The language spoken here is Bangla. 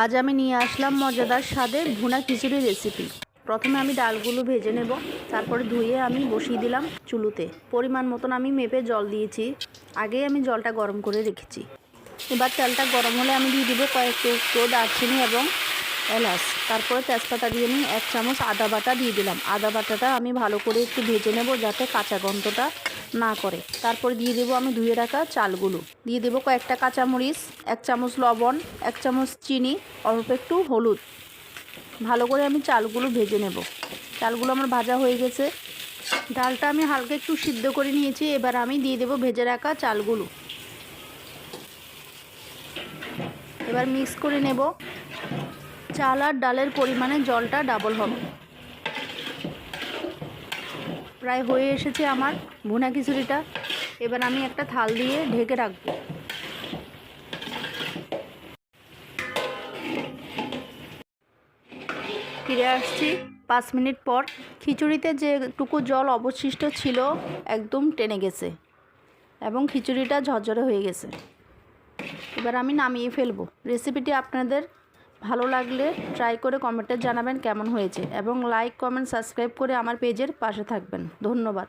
আজ আমি নিয়ে আসলাম মজাদার স্বাদের ভুনা খিচুড়ি রেসিপি। প্রথমে আমি ডালগুলো ভেজে নেব, তারপরে ধুয়ে আমি বসিয়ে দিলাম চুলোতে। পরিমাণ মতন আমি মেপে জল দিয়েছি, আগেই আমি জলটা গরম করে রেখেছি। এবার তেলটা গরম হলে আমি দিয়ে দিব কয়েক টুকরো দারচিনি এবং এলাচ, তারপরে তেজপাতা দিয়ে আমি 1 চামচ আদা বাটা দিয়ে দিলাম। আদা বাটাটা আমি ভালো করে একটু ভেজে নেব যাতে কাঁচা গন্ধটা না করে। তারপরে দিয়ে দেবো আমি ধুয়ে রাখা চালগুলো, দিয়ে দেবো কয়েকটা কাঁচামরিচ, 1 চামচ লবণ, 1 চামচ চিনি, অল্প একটু হলুদ। ভালো করে আমি চালগুলো ভেজে নেব। চালগুলো আমার ভাজা হয়ে গেছে। ডালটা আমি হালকা একটু সিদ্ধ করে নিয়েছি। এবার আমি দিয়ে দেবো ভেজে রাখা চালগুলো। এবার মিক্স করে নেব। চাল আর ডালের পরিমাণে জলটা ডাবল হবে। প্রায় হয়ে এসেছে আমার ভুনা খিচুড়িটা। এবার আমি একটা থাল দিয়ে ঢেকে রাখবো। ফিরে আসছি 5 মিনিট পর। খিচুড়িতে যেটুকু জল অবশিষ্ট ছিল একদম টেনে গেছে এবং খিচুড়িটা ঝরঝরে হয়ে গেছে। এবার আমি নামিয়ে ফেলবো। রেসিপিটি আপনাদের ভালো লাগলে ট্রাই করে কমেন্টে জানাবেন কেমন হয়েছে এবং লাইক, কমেন্ট, সাবস্ক্রাইব করে আমার পেজের পাশে থাকবেন। ধন্যবাদ।